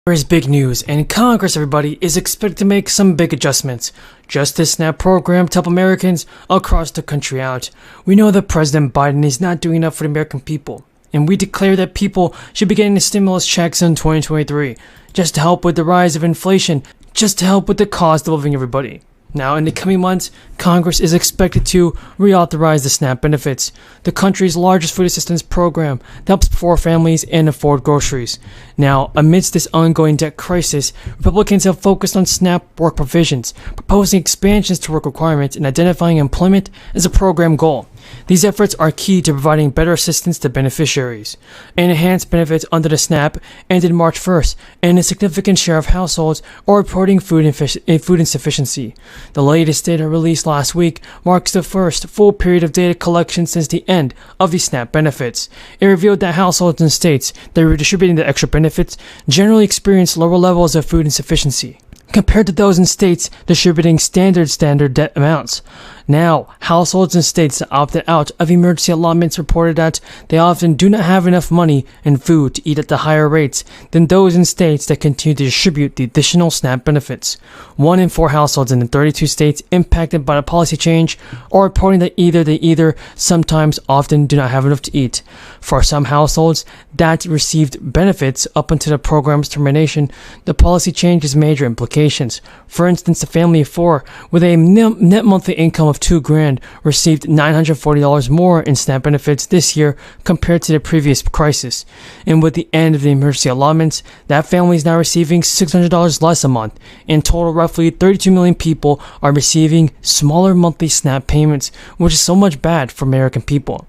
There is big news, and Congress, everybody, is expected to make some big adjustments just to SNAP program to help Americans across the country out. We know that President Biden is not doing enough for the American people, and we declare that people should be getting the stimulus checks in 2023 just to help with the rise of inflation, just to help with the cost of living, everybody. Now, in the coming months, Congress is expected to reauthorize the SNAP benefits, the country's largest food assistance program that helps poor families and afford groceries. Now, amidst this ongoing debt crisis, Republicans have focused on SNAP work provisions, proposing expansions to work requirements and identifying employment as a program goal. These efforts are key to providing better assistance to beneficiaries. Enhanced benefits under the SNAP ended March 1st, and a significant share of households are reporting food insufficiency. The latest data released last week marks the first full period of data collection since the end of the SNAP benefits. It revealed that households in states that were distributing the extra benefits generally experienced lower levels of food insufficiency compared to those in states distributing standard debt amounts. Now, households in states that opted out of emergency allotments reported that they often do not have enough money and food to eat at the higher rates than those in states that continue to distribute the additional SNAP benefits. 1 in 4 households in the 32 states impacted by the policy change are reporting that either sometimes often do not have enough to eat. For some households that received benefits up until the program's termination, the policy change has major implications. For instance, a family of 4 with a net monthly income of $2,000 received $940 more in SNAP benefits this year compared to the previous crisis. And with the end of the emergency allotments, that family is now receiving $600 less a month. In total, roughly 32 million people are receiving smaller monthly SNAP payments, which is so much bad for American people.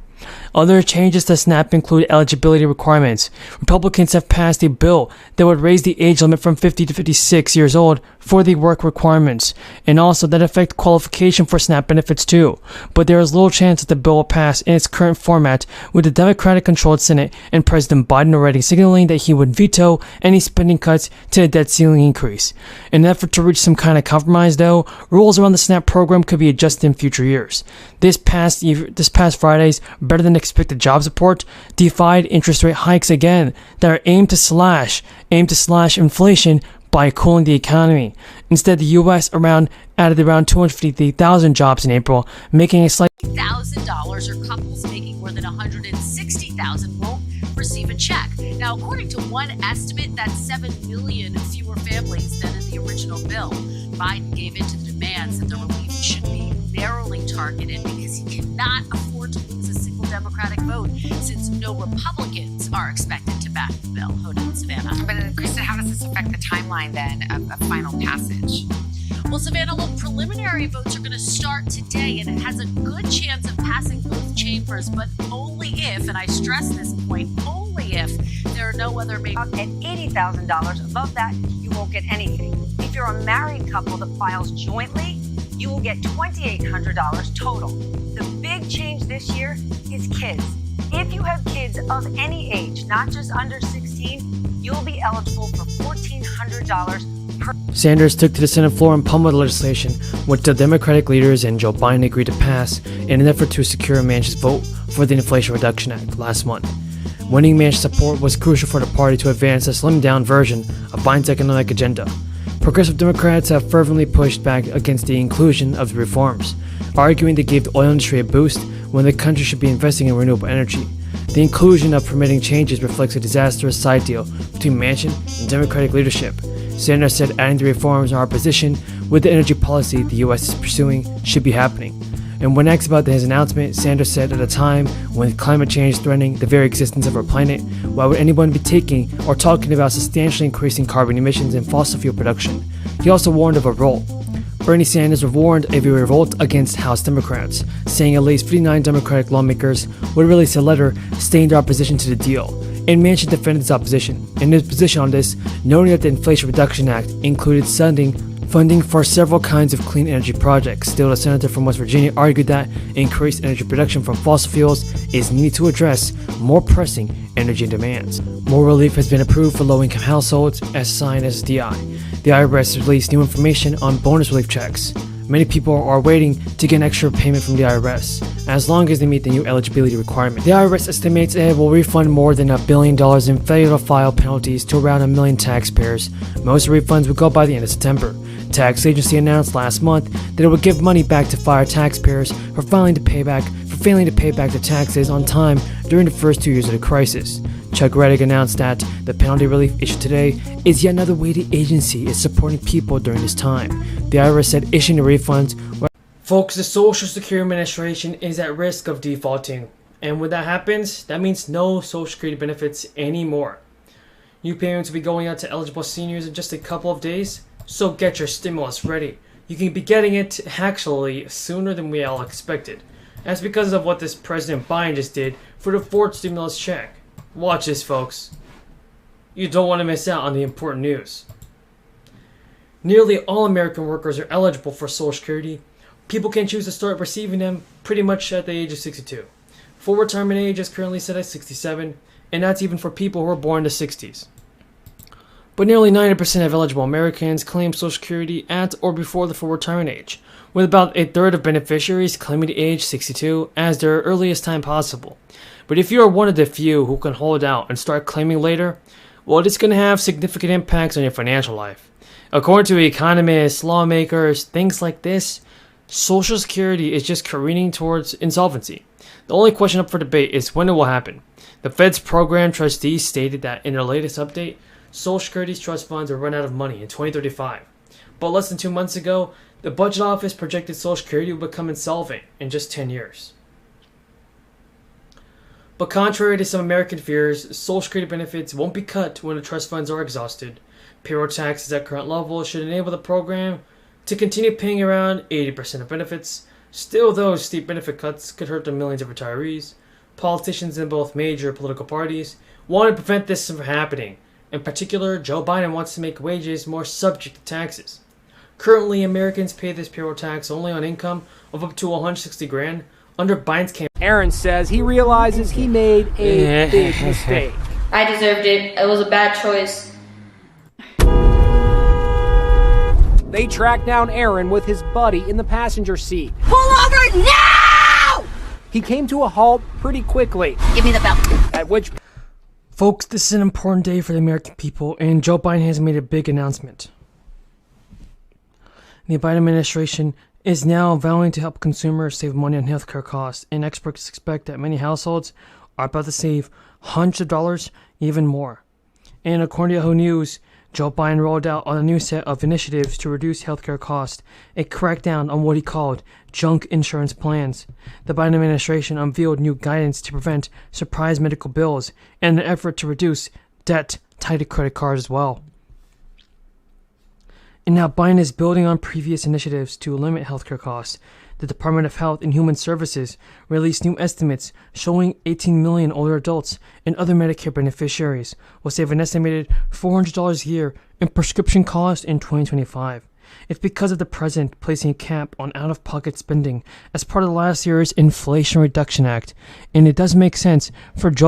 Other changes to SNAP include eligibility requirements. Republicans have passed a bill that would raise the age limit from 50 to 56 years old for the work requirements, and also that affect qualification for SNAP benefits too. But there is little chance that the bill will pass in its current format, with the Democratic-controlled Senate and President Biden already signaling that he would veto any spending cuts to the debt ceiling increase. In an effort to reach some kind of compromise, though, rules around the SNAP program could be adjusted in future years. This past Friday's better than expected jobs report defied interest rate hikes again that are aimed to slash inflation by cooling the economy. Instead, the U.S. added around 253,000 jobs in April, making a slight $1,000 or couples making more than $160,000 won't receive a check. Now, according to one estimate, that's 7 million fewer families than in the original bill. Biden gave in to the demands that the relief should be narrowly targeted because he cannot afford to lose a single Democratic vote since no Republicans are expected to back the bill. Hoda and Savannah. But Kristen, how does this affect the timeline then of final passage? Well, Savannah, look, preliminary votes are going to start today, and it has a good chance of passing both chambers, but only if, and I stress this point, only if there are no other major. At $80,000, above that, you won't get anything. If you're a married couple that files jointly, you will get $2,800 total. The big change this year is kids. If you have kids of any age, not just under 16, you'll be eligible for $1,400 per. Sanders took to the Senate floor and pummeled the legislation, which the Democratic leaders and Joe Biden agreed to pass in an effort to secure Manchin's vote for the Inflation Reduction Act last month. Winning Manchin's support was crucial for the party to advance a slimmed-down version of Biden's economic agenda. Progressive Democrats have fervently pushed back against the inclusion of the reforms, arguing they gave the oil industry a boost when the country should be investing in renewable energy. The inclusion of permitting changes reflects a disastrous side deal between Manchin and Democratic leadership. Sanders said adding the reforms in our position with the energy policy the U.S. is pursuing should be happening. And when asked about his announcement, Sanders said at a time when climate change is threatening the very existence of our planet, why would anyone be taking or talking about substantially increasing carbon emissions in fossil fuel production? He also warned of a revolt. Bernie Sanders warned of a revolt against House Democrats, saying at least 59 Democratic lawmakers would release a letter stating their opposition to the deal. And Manchin defended his opposition. In his position on this, noting that the Inflation Reduction Act included funding for several kinds of clean energy projects. Still, a senator from West Virginia argued that increased energy production from fossil fuels is needed to address more pressing energy demands. More relief has been approved for low-income households, as signed as DI. The IRS released new information on bonus relief checks. Many people are waiting to get an extra payment from the IRS, as long as they meet the new eligibility requirement. The IRS estimates it will refund more than $1 billion in failure to file penalties to around 1 million taxpayers. Most refunds will go by the end of September. The tax agency announced last month that it would give money back to fire taxpayers for failing to pay back their taxes on time during the first 2 years of the crisis. Chuck Reddick announced that the penalty relief issued today is yet another way the agency is supporting people during this time. The IRS said issuing the refunds were... Folks, the Social Security Administration is at risk of defaulting. And when that happens, that means no Social Security benefits anymore. New payments will be going out to eligible seniors in just a couple of days, so get your stimulus ready. You can be getting it actually sooner than we all expected. That's because of what this President Biden just did for the fourth stimulus check. Watch this, folks. You don't want to miss out on the important news. Nearly all American workers are eligible for Social Security. People can choose to start receiving them pretty much at the age of 62. Full retirement age is currently set at 67, and that's even for people who were born in the 60s. But nearly 90% of eligible Americans claim Social Security at or before the full retirement age, with about a third of beneficiaries claiming the age 62 as their earliest time possible. But if you are one of the few who can hold out and start claiming later, well, it's going to have significant impacts on your financial life. According to economists, lawmakers, things like this, Social Security is just careening towards insolvency. The only question up for debate is when it will happen. The Fed's program trustees stated that in their latest update, Social Security's trust funds will run out of money in 2035. But less than 2 months ago, the Budget Office projected Social Security will become insolvent in just 10 years. But contrary to some American fears, Social Security benefits won't be cut when the trust funds are exhausted. Payroll taxes at current levels should enable the program to continue paying around 80% of benefits. Still, those steep benefit cuts could hurt the millions of retirees. Politicians in both major political parties want to prevent this from happening. In particular, Joe Biden wants to make wages more subject to taxes. Currently, Americans pay this payroll tax only on income of up to $160,000. Under Biden's campaign, Aaron says he realizes he made a big mistake. I deserved it. It was a bad choice. They tracked down Aaron with his buddy in the passenger seat. Pull over now! He came to a halt pretty quickly. Give me the belt. At which... folks, this is an important day for the American people, and Joe Biden has made a big announcement. The Biden administration is now vowing to help consumers save money on healthcare costs, and experts expect that many households are about to save hundreds of dollars, even more. And according to Yahoo News, Joe Biden rolled out on a new set of initiatives to reduce healthcare costs, a crackdown on what he called junk insurance plans. The Biden administration unveiled new guidance to prevent surprise medical bills and an effort to reduce debt tied to credit cards as well. And now Biden is building on previous initiatives to limit healthcare costs. The Department of Health and Human Services released new estimates showing 18 million older adults and other Medicare beneficiaries will save an estimated $400 a year in prescription costs in 2025. It's because of the president placing a cap on out-of-pocket spending as part of last year's Inflation Reduction Act, and it does make sense for Joe